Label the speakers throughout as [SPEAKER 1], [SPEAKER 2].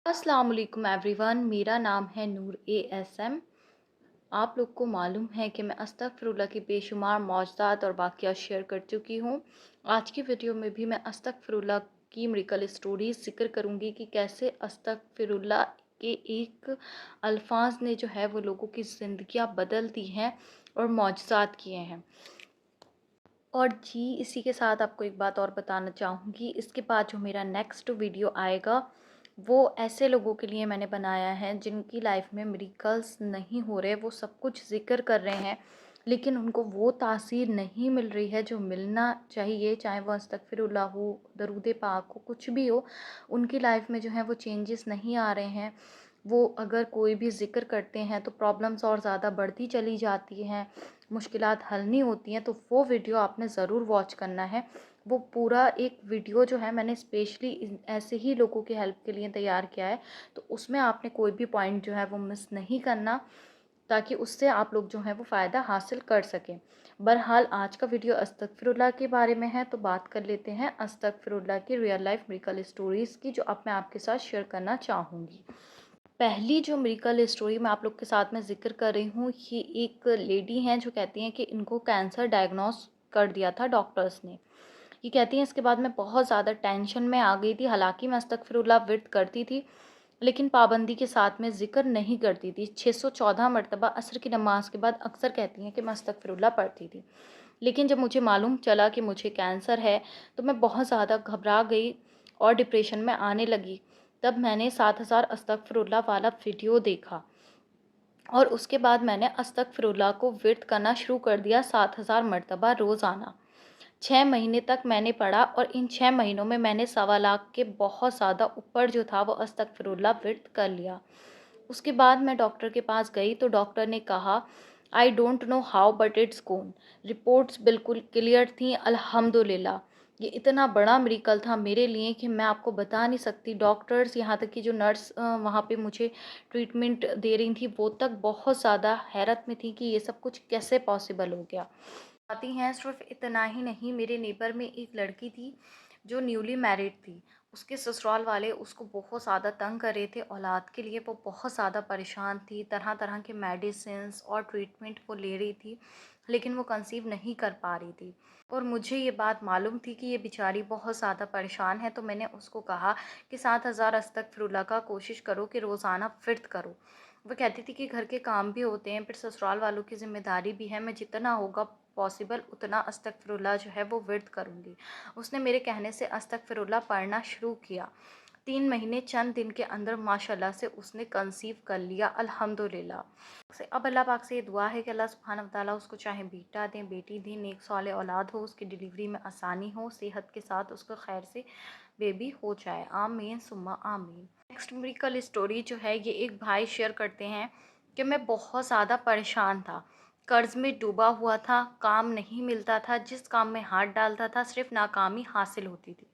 [SPEAKER 1] अस्सलाम वालेकुम एवरीवन। मेरा नाम है नूर एएसएम। आप लोग को मालूम है कि मैं अस्तगफिरुल्लाह की बेशुमार मौजज़ात और वाक़यात शेयर कर चुकी हूँ। आज की वीडियो में भी मैं अस्तगफिरुल्लाह की मिरेकल स्टोरीज़ ज़िक्र करूँगी कि कैसे अस्तगफिरुल्लाह के एक अल्फाज ने जो है वो लोगों की ज़िंदगियाँ बदल दी हैं और मौजज़ात किए हैं। और जी, इसी के साथ आपको एक बात और बताना चाहूँगी, इसके बाद जो मेरा नेक्स्ट वीडियो आएगा, वो ऐसे लोगों के लिए मैंने बनाया है जिनकी लाइफ में मिरेकल्स नहीं हो रहे, वो सब कुछ ज़िक्र कर रहे हैं, लेकिन उनको वो तासीर नहीं मिल रही है जो मिलना चाहिए, चाहे वो अस्तगफिरुल्लाह हो, दरूद पाक हो, कुछ भी हो, उनकी लाइफ में जो है वो चेंजेस नहीं आ रहे हैं। वो अगर कोई भी ज़िक्र करते हैं तो प्रॉब्लम्स और ज़्यादा बढ़ती चली जाती हैं, मुश्किलात हल नहीं होती हैं। तो वो वीडियो आपने ज़रूर वॉच करना है। वो पूरा एक वीडियो जो है मैंने स्पेशली ऐसे ही लोगों की हेल्प के लिए तैयार किया है, तो उसमें आपने कोई भी पॉइंट जो है वो मिस नहीं करना, ताकि उससे आप लोग जो हैं वो फ़ायदा हासिल कर सकें। बहरहाल आज का वीडियो अस्तगफिरुल्लाह के बारे में है, तो बात कर लेते हैं अस्तगफिरुल्लाह की रियल लाइफ मिरेकल स्टोरीज़ की, जो अब मैं आपके साथ शेयर करना चाहूँगी। पहली जो मिरेकल स्टोरी मैं आप लोग के साथ में ज़िक्र कर रही हूँ, ये एक लेडी हैं जो कहती हैं कि इनको कैंसर डायग्नोस कर दिया था डॉक्टर्स ने। ये कहती हैं इसके बाद मैं बहुत ज़्यादा टेंशन में आ गई थी। हालाँकि मैं अस्तगफिरुल्लाह विर्द करती थी, लेकिन पाबंदी के साथ में ज़िक्र नहीं करती थी। 614 मरतबा असर की नमाज़ के बाद अक्सर कहती हैं कि मैं अस्तगफिरुल्लाह पढ़ती थी। लेकिन जब मुझे मालूम चला कि मुझे कैंसर है, तो मैं बहुत ज़्यादा घबरा गई और डिप्रेशन में आने लगी। तब मैंने 7000 अस्तगफिरुल्लाह वाला वीडियो देखा और उसके बाद मैंने अस्तगफिरुल्लाह को विर्द करना शुरू कर दिया 7000 मरतबा रोज़ाना। 6 महीने तक मैंने पढ़ा और इन 6 महीनों में मैंने सवा लाख के बहुत ज़्यादा ऊपर जो था वो अस्तगफिरुल्लाह विर्द कर लिया। उसके बाद मैं डॉक्टर के पास गई तो डॉक्टर ने कहा, I don't know how but it's gone. Reports बिल्कुल क्लियर थी, अल्हम्दुलिल्लाह। ये इतना बड़ा मिरेकल था मेरे लिए कि मैं आपको बता नहीं सकती। डॉक्टर्स, यहाँ तक कि जो नर्स वहाँ पे मुझे ट्रीटमेंट दे रही थी, वो तक बहुत ज़्यादा हैरत में थी कि ये सब कुछ कैसे पॉसिबल हो गया। आती हैं, सिर्फ इतना ही नहीं, मेरे नेबर में एक लड़की थी जो न्यूली मैरिड थी। उसके ससुराल वाले उसको बहुत ज़्यादा तंग कर रहे थे औलाद के लिए। वो बहुत ज़्यादा परेशान थी, तरह तरह के मेडिसिन्स और ट्रीटमेंट वो ले रही थी, लेकिन वो कंसीव नहीं कर पा रही थी। और मुझे ये बात मालूम थी कि ये बेचारी बहुत ज़्यादा परेशान है, तो मैंने उसको कहा कि 7000 अस्तगफिरुल्लाह का कोशिश करो कि रोज़ाना फ़िर्द करो। वो कहती थी कि घर के काम भी होते हैं, फिर ससुराल वालों की ज़िम्मेदारी भी है, मैं जितना होगा पॉसिबल उतना अस्तगफिरुल्लाह जो है वो विर्द करूँगी। उसने मेरे कहने से अस्तगफिरुल्लाह पढ़ना शुरू किया। 3 महीने चंद दिन के अंदर माशाल्लाह से उसने कंसीव कर लिया, अल्हम्दुलिल्लाह। अब अल्लाह पाक से ये दुआ है कि अल्लाह सुब्हानहू व तआला उसको चाहे बेटा दें, बेटी दें, नेक साले औलाद हो, उसकी डिलीवरी में आसानी हो, सेहत के साथ उसको खैर से बेबी हो जाए। आमीन सुम्मा आमीन। नेक्स्ट मिरेकल स्टोरी जो है, ये एक भाई शेयर करते हैं कि मैं बहुत ज़्यादा परेशान था, कर्ज़ में डूबा हुआ था, काम नहीं मिलता था, जिस काम में हाथ डालता था सिर्फ नाकामी हासिल होती थी।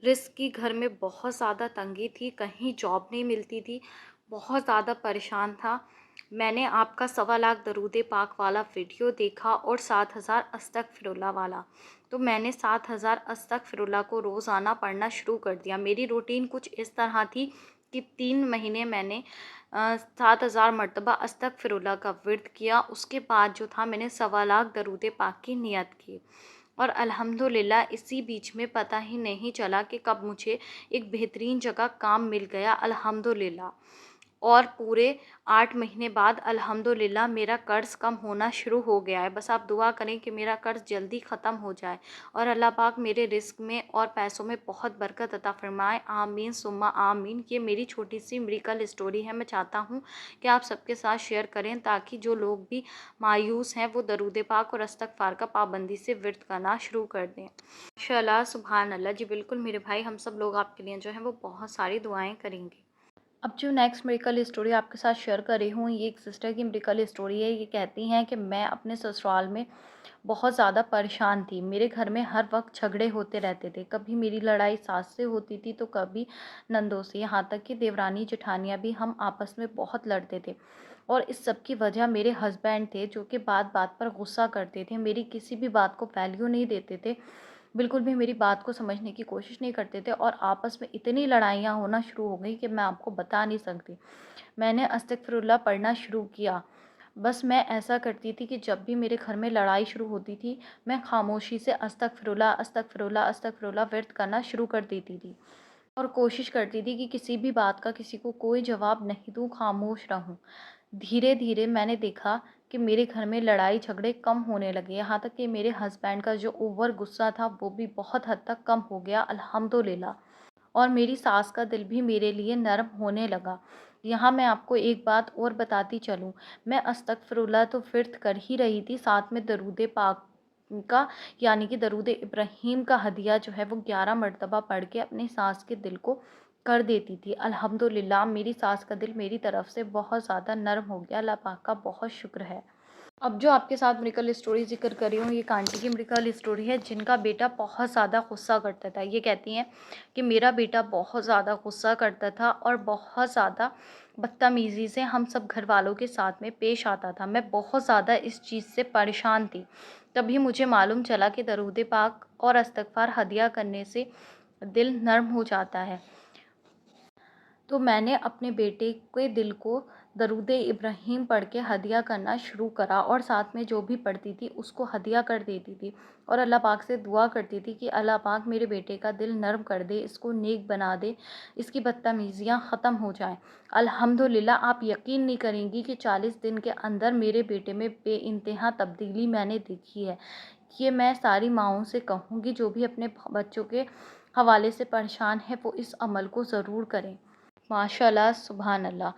[SPEAKER 1] रिस्क की घर में बहुत ज़्यादा तंगी थी, कहीं जॉब नहीं मिलती थी, बहुत ज़्यादा परेशान था। मैंने आपका सवा लाख दरूद पाक वाला वीडियो देखा और 7000 अस्तगफिरुल्लाह वाला। तो मैंने 7000 अस्तगफिरुल्लाह को रोज़ाना पढ़ना शुरू कर दिया। मेरी रूटीन कुछ इस तरह थी कि 3 महीने मैंने 7000 मरतबा अस्तगफिरुल्लाह का विर्द किया। उसके बाद जो था मैंने सवा लाख दरूद पाक की नियत की और अल्हम्दुलिल्लाह इसी बीच में पता ही नहीं चला कि कब मुझे एक बेहतरीन जगह काम मिल गया, अल्हम्दुलिल्लाह। और पूरे 8 महीने बाद अल्हम्दुलिल्लाह मेरा कर्ज़ कम होना शुरू हो गया है। बस आप दुआ करें कि मेरा कर्ज़ जल्दी ख़त्म हो जाए और अल्लाह पाक मेरे रिस्क में और पैसों में बहुत बरकत अता फ़रमाए। आमीन सुम्मा आमीन। ये मेरी छोटी सी मिरेकल स्टोरी है। मैं चाहता हूँ कि आप सबके साथ शेयर करें, ताकि जो लोग भी मायूस हैं वो दरूद पाक और इस्तग़फ़ार का पाबंदी से विर्द करना शुरू कर दें। माशाअल्लाह, सुभान अल्लाह। जी बिल्कुल मेरे भाई, हम सब लोग आपके लिए जो है वो बहुत सारी दुआएँ करेंगे। अब जो नेक्स्ट मिरेकल स्टोरी आपके साथ शेयर कर रही हूँ, ये एक सिस्टर की मिरेकल स्टोरी है। ये कहती हैं कि मैं अपने ससुराल में बहुत ज़्यादा परेशान थी। मेरे घर में हर वक्त झगड़े होते रहते थे। कभी मेरी लड़ाई सास से होती थी तो कभी नंदों से, यहाँ तक कि देवरानी जेठानियाँ भी हम आपस में बहुत लड़ते थे। और इस सब की वजह मेरे हस्बैंड थे, जो कि बात बात पर गुस्सा करते थे, मेरी किसी भी बात को वैल्यू नहीं देते थे। बिल्कुल भी मेरी बात को समझने की कोशिश नहीं करते थे और आपस में इतनी लड़ाइयाँ होना शुरू हो गई कि मैं आपको बता नहीं सकती। मैंने अस्तगफिरुल्लाह पढ़ना शुरू किया। बस मैं ऐसा करती थी कि जब भी मेरे घर में लड़ाई शुरू होती थी, मैं खामोशी से अस्तगफिरुल्लाह, अस्तगफिरुल्लाह, अस्तगफिरुल्लाह विर्द करना शुरू कर देती थी और कोशिश करती थी कि किसी भी बात का किसी को कोई जवाब नहीं दूँ, खामोश रहूँ। धीरे-धीरे मैंने देखा कि मेरे घर में लड़ाई-झगड़े कम होने लगे, यहाँ तक कि मेरे हस्बैंड का जो ओवर गुस्सा था, वो भी बहुत हद तक कम हो गया, अल्हम्दुलिल्लाह। और मेरी सास का दिल भी मेरे लिए नरम होने लगा। यहाँ मैं आपको एक बात और बताती चलूँ, मैं अस्तगफिरुल्लाह तो फ़िर्द कर ही रही थी, साथ में दरूद पाक का यानी कि दरूद इब्राहीम का हदिया जो है वो 11 मरतबा पढ़ के अपनी सास के दिल को कर देती थी। अल्हम्दुलिल्लाह मेरी सास का दिल मेरी तरफ से बहुत ज़्यादा नरम हो गया, अल्लाह पाक का बहुत शुक्र है। अब जो आपके साथ मिरेकल स्टोरी ज़िक्र कर रही हूँ, ये एक आंटी की मिरेकल स्टोरी है जिनका बेटा बहुत ज़्यादा गुस्सा करता था। ये कहती हैं कि मेरा बेटा बहुत ज़्यादा गुस्सा करता था और बहुत ज़्यादा बदतमीज़ी से हम सब घर वालों के साथ में पेश आता था। मैं बहुत ज़्यादा इस चीज़ से परेशान थी। तभी मुझे मालूम चला कि दरूद पाक और इस्तिग़फ़ार हदिया करने से दिल नर्म हो जाता है। तो मैंने अपने बेटे के दिल को दरूद इब्राहीम पढ़ के हदिया करना शुरू करा और साथ में जो भी पढ़ती थी उसको हदिया कर देती थी और अल्लाह पाक से दुआ करती थी कि अल्लाह पाक मेरे बेटे का दिल नर्म कर दे, इसको नेक बना दे, इसकी बदतमीज़ियाँ ख़त्म हो जाएं। अल्हम्दुलिल्लाह आप यकीन नहीं करेंगी कि 40 दिन के अंदर मेरे बेटे में बेइंतहा तब्दीली मैंने देखी है। ये मैं सारी माँओं से कहूँगी जो भी अपने बच्चों के हवाले से परेशान है वो इस अमल को ज़रूर करें। माशाल्लाह, सुभान अल्लाह।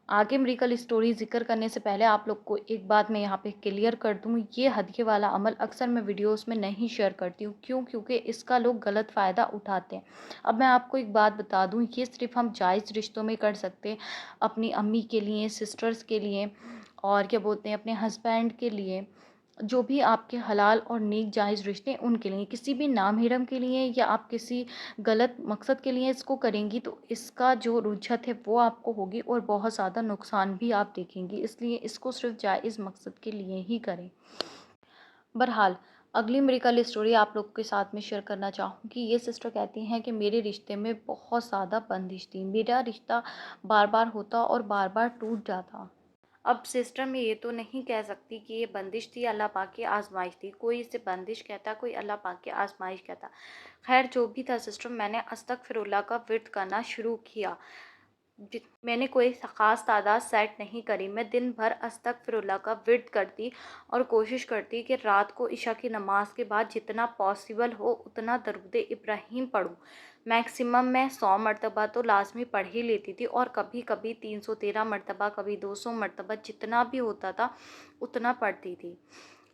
[SPEAKER 1] आगे मेडिकल स्टोरी ज़िक्र करने से पहले आप लोग को एक बात मैं यहाँ पे क्लियर कर दूँ, ये हदिये वाला अमल अक्सर मैं वीडियोज़ में नहीं शेयर करती हूँ। क्यों? क्योंकि इसका लोग गलत फ़ायदा उठाते हैं। अब मैं आपको एक बात बता दूँ, ये सिर्फ़ हम जायज़ रिश्तों में कर सकते हैं, अपनी अम्मी के लिए, सिस्टर्स के लिए और क्या बोलते हैं अपने हस्बैंड के लिए, जो भी आपके हलाल और नेक जायज़ रिश्ते हैं उनके लिए। किसी भी नामहरम के लिए या आप किसी गलत मकसद के लिए इसको करेंगी तो इसका जो रुझत है वो आपको होगी और बहुत ज़्यादा नुकसान भी आप देखेंगी। इसलिए इसको सिर्फ़ जायज़ मकसद के लिए ही करें। बहरहाल अगली मेडिकल स्टोरी आप लोग के साथ में शेयर करना चाहूँगी। ये सिस्टर कहती हैं कि मेरे रिश्ते में बहुत ज़्यादा बंदिश थी। मेरा रिश्ता बार-बार होता और बार-बार टूट जाता। अब सिस्टर मैं ये तो नहीं कह सकती कि ये बंदिश थी, अल्लाह पाक की आज़माइश थी। कोई इसे बंदिश कहता, कोई अल्लाह पाक की आज़माइश कहता। ख़ैर जो भी था सिस्टर, मैंने अस्तगफिरुल्लाह का विर्द करना शुरू किया। मैंने कोई ख़ास तादाद सेट नहीं करी। मैं दिन भर अस्तगफिरुल्लाह का विर्द करती और कोशिश करती कि रात को इशा की नमाज़ के बाद जितना पॉसिबल हो उतना दरूद इब्राहीम पढूँ। मैक्सिमम मैं 100 मरतबा तो लाज़मी पढ़ ही लेती थी और कभी-कभी 313 मरतबा, कभी 200 मरतबा, जितना भी होता था उतना पढ़ती थी।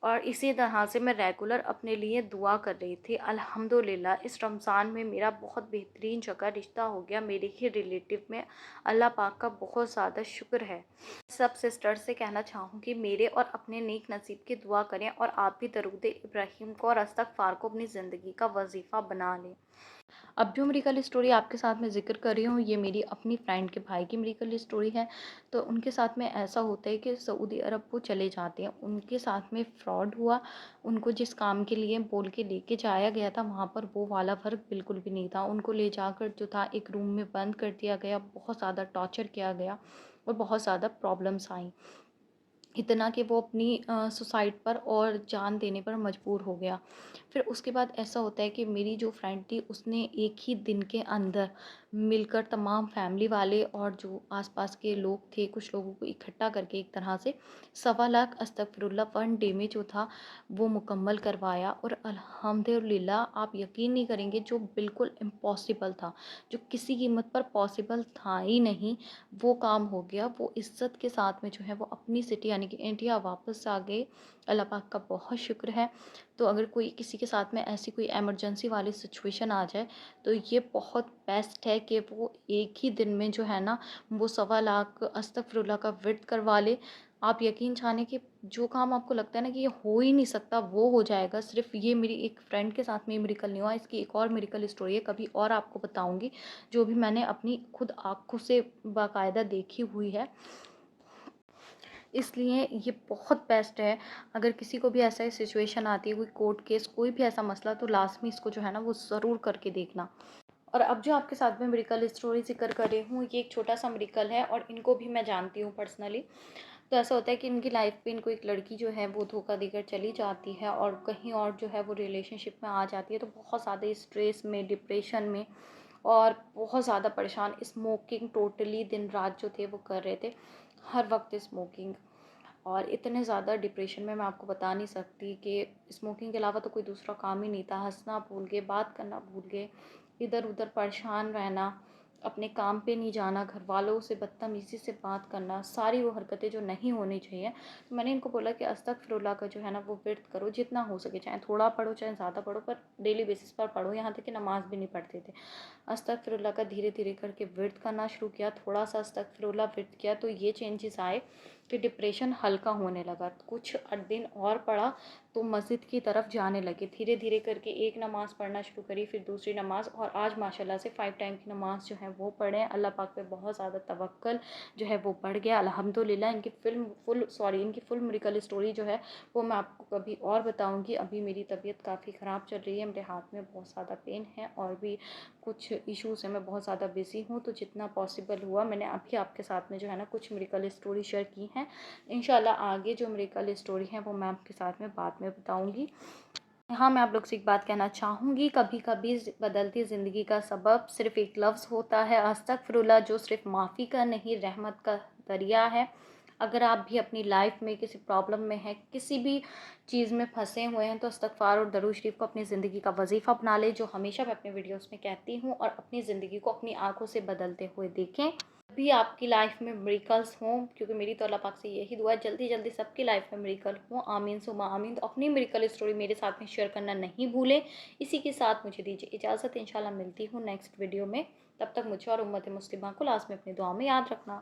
[SPEAKER 1] और इसी तरह से मैं रेगुलर अपने लिए दुआ कर रही थी। अल्हम्दुलिल्लाह इस रमज़ान में मेरा बहुत बेहतरीन जगह रिश्ता हो गया मेरे ही रिलेटिव में। अल्लाह पाक का बहुत ज़्यादा शुक्र है। सब सिस्टर्स से कहना चाहूँगी मेरे और अपने नेक नसीब की दुआ करें और आप भी दरूद इब्राहीम को और इस्तिग़फ़ार को अपनी ज़िंदगी का वजीफ़ा बना लें। अब जो मेडिकल स्टोरी आपके साथ में ज़िक्र कर रही हूँ, ये मेरी अपनी फ्रेंड के भाई की मेडिकल स्टोरी है। तो उनके साथ में ऐसा होता है कि सऊदी अरब वो चले जाते हैं। उनके साथ में फ्रॉड हुआ। उनको जिस काम के लिए बोल के लेके जाया गया था, वहाँ पर वो वाला वर्क बिल्कुल भी नहीं था। उनको ले जाकर जो था एक रूम में बंद कर दिया गया, बहुत ज़्यादा टॉर्चर किया गया और बहुत ज़्यादा प्रॉब्लम्स आईं। इतना कि वो अपनी सुसाइड पर और जान देने पर मजबूर हो गया। फिर उसके बाद ऐसा होता है कि मेरी जो फ्रेंड थी उसने एक ही दिन के अंदर मिलकर तमाम फैमिली वाले और जो आसपास के लोग थे कुछ लोगों को इकट्ठा करके एक तरह से 1.25 लाख अस्तगफिरुल्लाह 1 डे में जो था वो मुकम्मल करवाया और अल्हम्दुलिल्लाह आप यकीन नहीं करेंगे जो बिल्कुल इम्पॉसिबल था, जो किसी कीमत पर पॉसिबल था ही नहीं, वो काम हो गया। वो इज़्ज़त के साथ में जो है वो अपनी सिटी यानी कि इंडिया वापस आ गए। अल्लाह पाक का बहुत शुक्र है। तो अगर कोई किसी के साथ में ऐसी कोई इमरजेंसी वाली सिचुएशन आ जाए तो ये बहुत बेस्ट है कि वो एक ही दिन में जो है ना वो 1.25 लाख अस्तगफिरुल्लाह का विर्द करवा ले। आप यकीन जाने कि जो काम आपको लगता है ना कि ये हो ही नहीं सकता वो हो जाएगा। सिर्फ़ ये मेरी एक फ्रेंड के साथ में ये मिरेकल नहीं हुआ, इसकी एक और मिरेकल स्टोरी है, कभी और आपको बताऊँगी, जो भी मैंने अपनी खुद आँखों से बाकायदा देखी हुई है। इसलिए ये बहुत बेस्ट है। अगर किसी को भी ऐसा सिचुएशन आती है, कोई कोर्ट केस, कोई भी ऐसा मसला, तो लास्ट में इसको जो है ना वो ज़रूर करके देखना। और अब जो आपके साथ में मेडिकल स्टोरी ज़िक्र कर रही हूँ, ये एक छोटा-सा मेडिकल है और इनको भी मैं जानती हूँ पर्सनली। तो ऐसा होता है कि इनकी लाइफ में इनको एक लड़की जो है वो धोखा देकर चली जाती है और कहीं और जो है वो रिलेशनशिप में आ जाती है। तो बहुत ज़्यादा स्ट्रेस में, डिप्रेशन में और बहुत ज़्यादा परेशान, स्मोकिंग टोटली दिन-रात जो थे वो कर रहे थे। हर वक़्त स्मोकिंग, और इतने ज़्यादा डिप्रेशन में मैं आपको बता नहीं सकती कि स्मोकिंग के अलावा तो कोई दूसरा काम ही नहीं था। हँसना भूल गए, बात करना भूल गए, इधर-उधर परेशान रहना, अपने काम पे नहीं जाना, घरवालों से बदतमीज़ी से बात करना, सारी वो हरकतें जो नहीं होनी चाहिए। तो मैंने इनको बोला कि अस्तगफिरुल्लाह का जो है ना वो विर्द करो जितना हो सके, चाहे थोड़ा पढ़ो, चाहे ज़्यादा पढ़ो, पर डेली बेसिस पर पढ़ो। यहाँ तक कि नमाज़ भी नहीं पढ़ते थे। अस्तगफिरुल्लाह का धीरे-धीरे करके विर्द करना शुरू किया, थोड़ा-सा अस्तगफिरुल्लाह विर्द किया तो ये चेंजेस आए कि डिप्रेशन हल्का होने लगा। कुछ दिन और पढ़ा तो मस्जिद की तरफ जाने लगे। धीरे-धीरे करके एक नमाज़ पढ़ना शुरू करी, फिर दूसरी नमाज़, और आज माशाल्लाह से 5 टाइम की नमाज़ जो है वो पढ़ें। अल्लाह पाक पे बहुत ज़्यादा तवक्कल जो है वो बढ़ गया अल्हम्दुलिल्लाह। इनकी फुल मेडिकल स्टोरी जो है वो मैं आपको कभी और बताऊँगी। अभी मेरी तबीयत काफ़ी ख़राब चल रही है, मेरे हाथ में बहुत ज़्यादा पेन है और भी कुछ इश्यूज़ हैं, मैं बहुत ज़्यादा बिज़ी हूँ। तो जितना पॉसिबल हुआ मैंने अभी आपके साथ में जो है ना कुछ मेडिकल स्टोरी शेयर की हैं। इंशाल्लाह आगे जो मेडिकल स्टोरी है वो मैं आपके साथ में बाद में बताऊँगी। हाँ, मैं आप लोग से एक बात कहना चाहूँगी, कभी-कभी बदलती ज़िंदगी का सबब सिर्फ़ एक लफ्ज़ होता है, अस्तगफिरुल्लाह, जो सिर्फ़ माफ़ी का नहीं, रहमत का ज़रिया है। अगर आप भी अपनी लाइफ़ में किसी प्रॉब्लम में हैं, किसी भी चीज़ में फँसे हुए हैं, तो इस्तग़फ़ार और दरूद शरीफ को अपनी ज़िंदगी का वज़ीफ़ा बना लें, जो हमेशा मैं अपने वीडियोज़ में कहती हूँ, और अपनी ज़िंदगी को अपनी आँखों से बदलते हुए देखें। भी आपकी लाइफ़ में मिरेकल्स हों, क्योंकि मेरी तो अल्लाह पाक से यही दुआ है, जल्दी-जल्दी सबकी लाइफ़ में मिरेकल हों। आमीन सुम्मा आमीन। तो अपनी मिरेकल स्टोरी मेरे साथ में शेयर करना नहीं भूलें। इसी के साथ मुझे दीजिए इजाज़त। इंशाल्लाह मिलती हूँ नेक्स्ट वीडियो में। तब तक मुझे और उम्मत मुस्लिमा को लास्ट में अपनी दुआ में याद रखना।